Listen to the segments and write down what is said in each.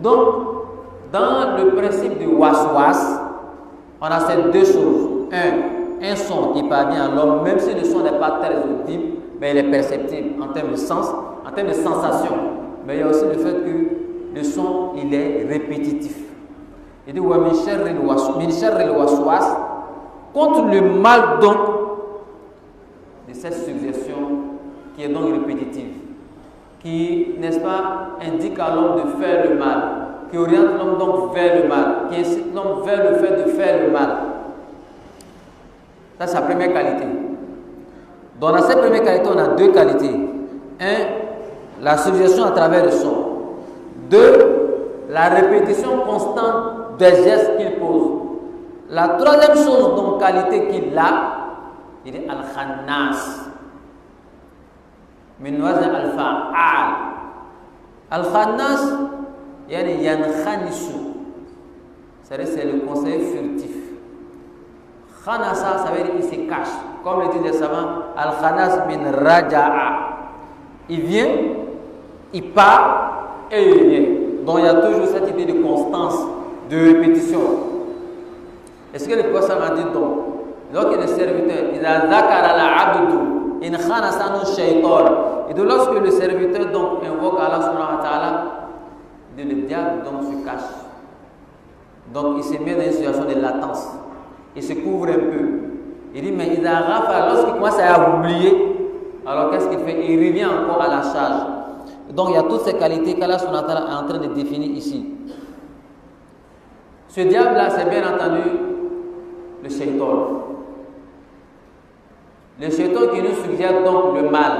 Donc, dans le principe de waswas, on a ces deux choses. Un son qui parvient à l'homme, même si le son n'est pas très audible, mais il est perceptible en termes de sens, en termes de sensation. Mais il y a aussi le fait que le son, il est répétitif. Il dit wa min sharril waswas, contre le mal donc de cette suggestion qui est donc répétitive, qui, n'est-ce pas, indique à l'homme de faire le mal, qui oriente l'homme donc vers le mal, qui incite l'homme vers le fait de faire le mal. Ça, c'est sa première qualité. Donc, dans cette première qualité, on a deux qualités. Un, la suggestion à travers le son. Deux, la répétition constante des gestes qu'il pose. La troisième chose, donc, qualité qu'il a, il est al-khannas. Min wazn al-fa'al. Al-khannas, yani yankhanisu. C'est-à-dire, c'est le conseil furtif. Khanasa, ça veut dire qu'il se cache. Comme le dit les savants, al-khanas min raja'a. Il vient, il part et il vient. Donc il y a toujours cette idée de constance, de répétition. Est-ce que le prophète m'a dit donc, lorsque le serviteur, il a zakara la abdu, in khanasanu shaytan. Et donc lorsque le serviteur donc invoque Allah subhanahu wa ta'ala, le diable donc se cache. Donc il se met dans une situation de latence. Il se couvre un peu. Il dit, mais il a rafa, lorsqu'il commence à oublier, alors qu'est-ce qu'il fait? Il revient encore à la charge. Donc il y a toutes ces qualités qu'Allah est en train de définir ici. Ce diable-là, c'est bien entendu le shaitan. Le shaitan qui nous suggère donc le mal.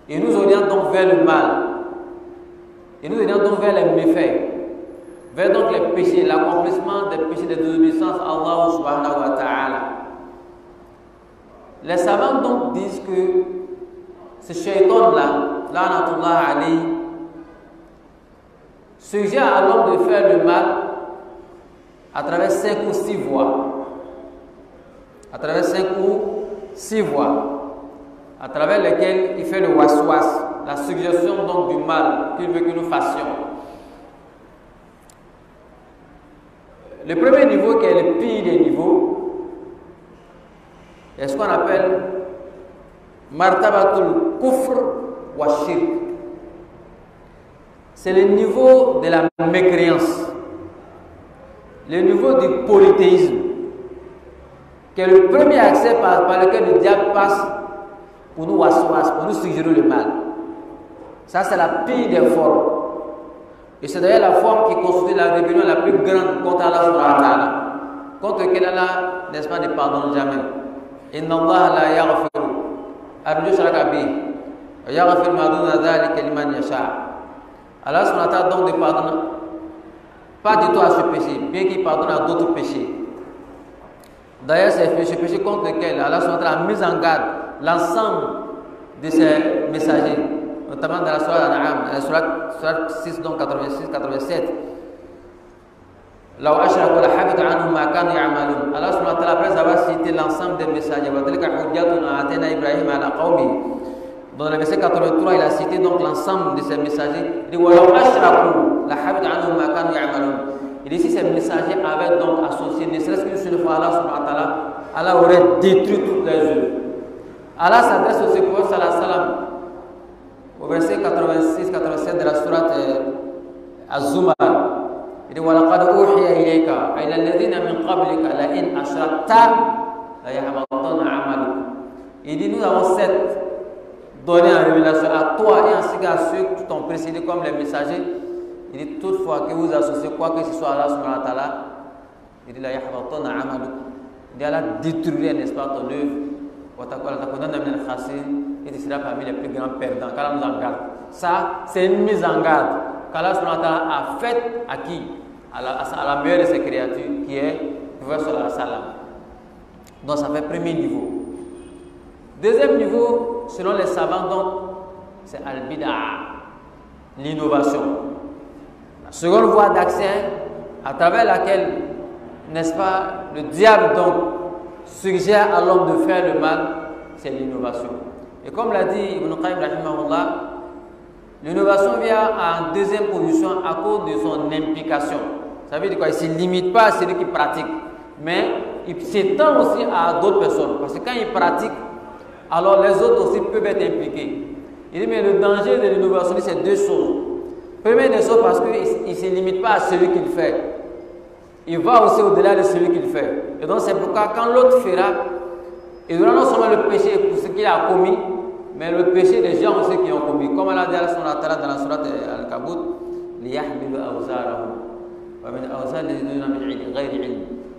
Il nous oriente donc vers le mal. Il nous oriente donc vers les méfaits. Vers donc les péchés, l'accomplissement des péchés de désobéissance à Allah subhanahu wa ta'ala. Les savants donc disent que ce shaitan-là, la'natullah alayhi, suggère à l'homme de faire le mal à travers 5 ou 6 voies. À travers 5 ou 6 voies. À travers lesquelles il fait le waswas, la suggestion donc du mal qu'il veut que nous fassions. Le premier niveau, qui est le pire des niveaux, est ce qu'on appelle martabatul kufr wa shirk. C'est le niveau de la mécréance, le niveau du polythéisme, qui est le premier accès par lequel le diable passe pour nous waswas, pour nous suggérer le mal. Ça, c'est la pire des formes. Et c'est d'ailleurs la forme qui constitue la rébellion la plus grande contre Allah subhanahu wa ta'ala, contre laquelle Allah, n'est-ce pas, ne pardonne jamais. Inna Allah la yaghfiru an yushraka bihi wa yaghfiru ma duna dhalika liman yasha. Allah subhanahu wa ta'ala donc ne pardonne pas du tout à ce péché, bien qu'il pardonne à d'autres péchés. D'ailleurs, c'est ce péché contre lequel Allah subhanahu wa ta'ala a mis en garde l'ensemble de ses messagers, notamment dans la Surah Al-An'am, la Surah 6, donc 86-87. Allah subhanahu wa ta'ala, après avoir cité l'ensemble des messagers, dans le verset 83, il a cité donc l'ensemble de ces messagers. Il dit il dit si ces messagers avaient donc associé, ne serait-ce qu'une seule fois Allah subhanahu wa ta'ala, Allah aurait détruit toutes les œuvres. Allah s'adresse au prophète sallallahu alayhi wa sallam au verset 86-87 de la sourate Az-Zumar. Il dit وَلَقَدْ أُوحِيَ إِلَيْكَ وَإِلَى الَّذِينَ مِنْ قَبْلِكَ لَئِنْ أَشْرَكْتَ لَيَحْبَطَنَّ عَمَلُكَ. Il dit nous avons cette donnée en révélation à toi et ainsi qu'à ceux qui t'ont précédé comme les messagers. Il dit toutefois que vous associez quoi que ce soit à Allah subhanahu wa ta'ala, il dit لَيَحْبَطَنَّ عَمَلُكَ. Il dit Allah détruirait, n'est-ce pas, ton œuvre. Et tu seras parmi les plus grands perdants. Qu'Allah nous en garde. Ça, c'est une mise en garde qu'Allah a faite à qui? À la meilleure de ses créatures, qui est le prophète sallallahu alayhi wa sallam. Donc ça fait premier niveau. Deuxième niveau, selon les savants, donc, c'est al-bid'a, l'innovation. La seconde voie d'accès à travers laquelle, n'est-ce pas, le diable donc suggère à l'homme de faire le mal, c'est l'innovation. Et comme l'a dit Ibn Qayyim rahimahullah, L'innovation vient en deuxième position à cause de son implication. Ça veut dire quoi? Il ne se limite pas à celui qui pratique, mais il s'étend aussi à d'autres personnes. Parce que quand il pratique, alors les autres aussi peuvent être impliqués. Il dit, mais le danger de l'innovation, c'est deux choses. Première des choses, parce qu'il ne se limite pas à celui qui le fait. Il va aussi au-delà de celui qui le fait. Et donc c'est pourquoi quand l'autre fera, il aura non seulement le péché pour ce qu'il a commis, mais le péché des gens aussi qui ont commis. Comme Allah dit dans la sourate Al-Kabut,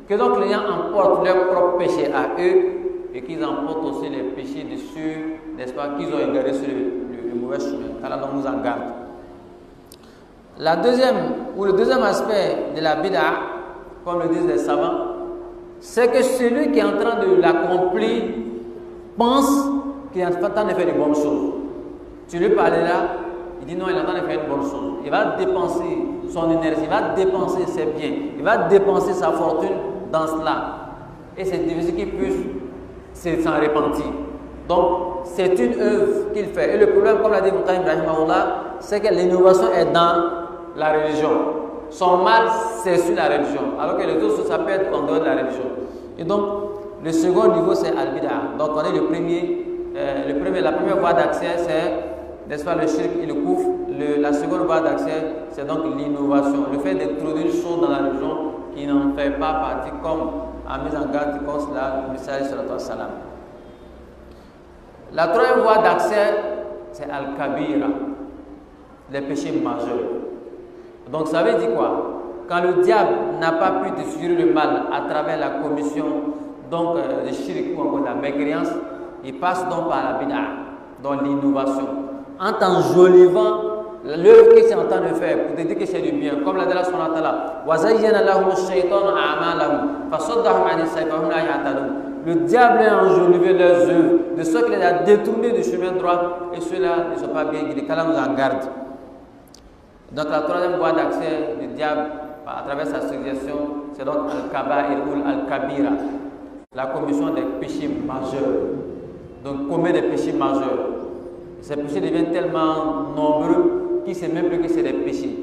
que donc les gens emportent leur propre péché à eux et qu'ils emportent aussi les péchés de ceux, n'est-ce pas, qu'ils ont égaré sur le mauvais chemin. Allah nous en garde. Le deuxième aspect de la bid'a, comme le disent les savants, c'est que celui qui est en train de l'accomplir pense qu'il est en train de faire de bonnes choses. Tu lui parles là, il dit non, il est en train de faire une bonne chose. Il va dépenser son énergie, il va dépenser ses biens, il va dépenser sa fortune dans cela. Et c'est difficile qu'il puisse s'en repentir. Donc, c'est une œuvre qu'il fait. Et le problème, comme l'a dit Moukhaïm Rahimahullah, c'est que l'innovation est dans la religion. Son mal, c'est sur la religion. Alors que les autres choses, ça peut être en dehors de la religion. Et donc, le second niveau, c'est Al-Bid'a. Donc, on est la première voie d'accès, c'est, n'est-ce pas, le shirk et le koufr. La seconde voie d'accès, c'est donc l'innovation. Le fait d'introduire une chose dans la religion qui n'en fait pas partie, comme a mis en garde comme cela, le message sur le salam. La troisième voie d'accès, c'est Al-Kabira, les péchés majeurs. Donc ça veut dire quoi? Quand le diable n'a pas pu te suggérer le mal à travers la commission donc de shirk ou encore de la mécréance, il passe donc par la bid'a, dans l'innovation, en t'enjolivant l'œuvre qu'il est en train de faire pour te dire que c'est du bien. Comme l'a dit Allah subhanahu wa ta'ala, wa zayyana lahum ash-shaytanu a'malahum fasaddahum 'ani as-sabil wa hum la yahtadun. Le diable a enjolivé leurs œuvres, de ceux qu'il a détournés du chemin droit, et ceux-là ne sont pas bien guidés. Qu'Allah nous en garde. Donc la troisième voie d'accès du diable à travers sa suggestion, c'est donc Al-Kaba'ir ou Al-Kabira, la commission des péchés majeurs. Donc commettre des péchés majeurs. Ces péchés deviennent tellement nombreux qu'il ne sait même plus que c'est des péchés.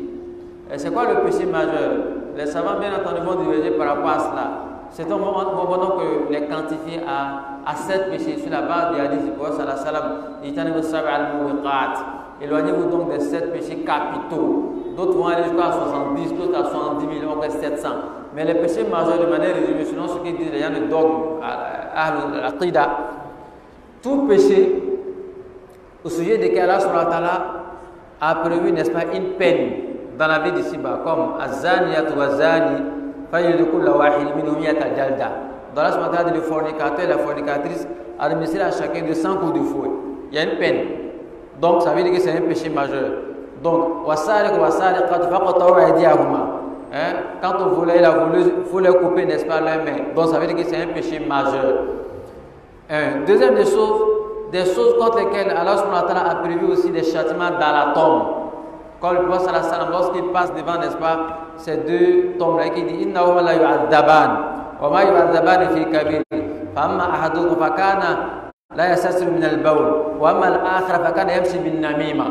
Et c'est quoi le péché majeur? Les savants bien entendu vont diverger par rapport à cela. C'est donc donc les quantifier à 7 péchés sur la base des hadiths du prophète sallallahu alayhi wa sallam. Éloignez-vous donc des 7 péchés capitaux. D'autres vont aller jusqu'à 70, d'autres à 70 000, encore 700. Mais les péchés majeurs, de manière résumée, selon ce qu'ils disent les gens de dogme, à l'aqida, tout péché au sujet desquels Allah subhanahu wa ta'ala a prévu, n'est-ce pas, une peine dans la vie d'ici-bas, comme az-zaniyatu wa-zani fajlidu kulla wahidin minhum mi'ata jalda. Dans Allah subhanahu wa ta'ala, le fornicateur et la fornicatrice administrent à chacun de 100 coups de fouet. Il y a une peine. Donc, ça veut dire que c'est un péché majeur. Donc, quand on volait la voleuse, il faut leur couper, n'est-ce pas, leurs mains. Donc, ça veut dire que c'est un péché majeur. Deuxième des choses contre lesquelles Allah subhanahu wa ta'ala a prévu aussi des châtiments dans la tombe. Comme le prophète sallallahu alayhi wa sallam, lorsqu'il passe devant, n'est-ce pas, ces deux tombes-là, qui dit Innahuma la yu'adzaban, wa ma yu'adzaban fi kabir, fa amma ahadukum fa kana la yassasir min al-bawl, wa amma al-akhar fa kana yamshi bin namima.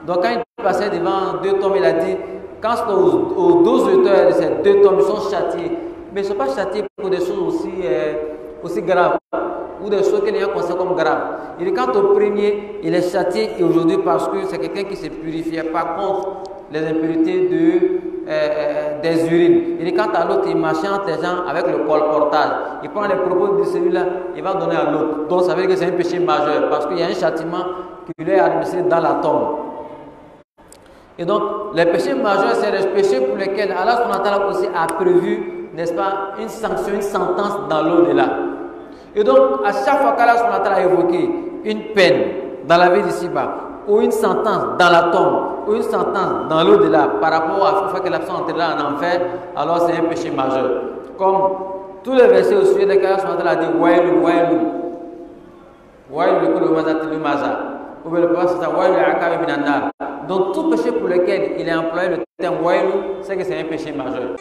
Donc quand il passait devant deux tombes, il a dit, quand aux 12 auteurs de ces deux tombes, ils sont châtiés, mais ils ne sont pas châtiés pour des choses aussi graves, ou des choses que les gens considèrent comme graves. Il dit, quant au premier, il est châtié aujourd'hui parce que c'est quelqu'un qui se purifiait pas contre les impurités des urines. Il dit, quant à l'autre, il marchait entre les gens avec le colportage. Il prend les propos de celui-là, il va donner à l'autre. Donc ça veut dire que c'est un péché majeur parce qu'il y a un châtiment qui lui est administré dans la tombe. Et donc, les péchés majeurs, c'est les péchés pour lesquels Allah subhanahu wa ta'ala aussi a prévu, n'est-ce pas, une sanction, une sentence dans l'au-delà. Et donc, à chaque fois qu'Allah subhanahu wa ta'ala a évoqué une peine dans la vie d'ici-bas, ou une sentence dans la tombe, ou une sentence dans l'au-delà, par rapport à chaque fois que la personne est entrée en enfer, alors c'est un péché majeur. Comme tous les versets au sujet desquels Allah subhanahu wa ta'ala a dit Wailun, Wailun, Wailun, Wailun, Wailun, Wailun, ou bien le prophète sallallahu. Donc tout péché pour lequel il a employé le terme Wailun, c'est que c'est un péché majeur.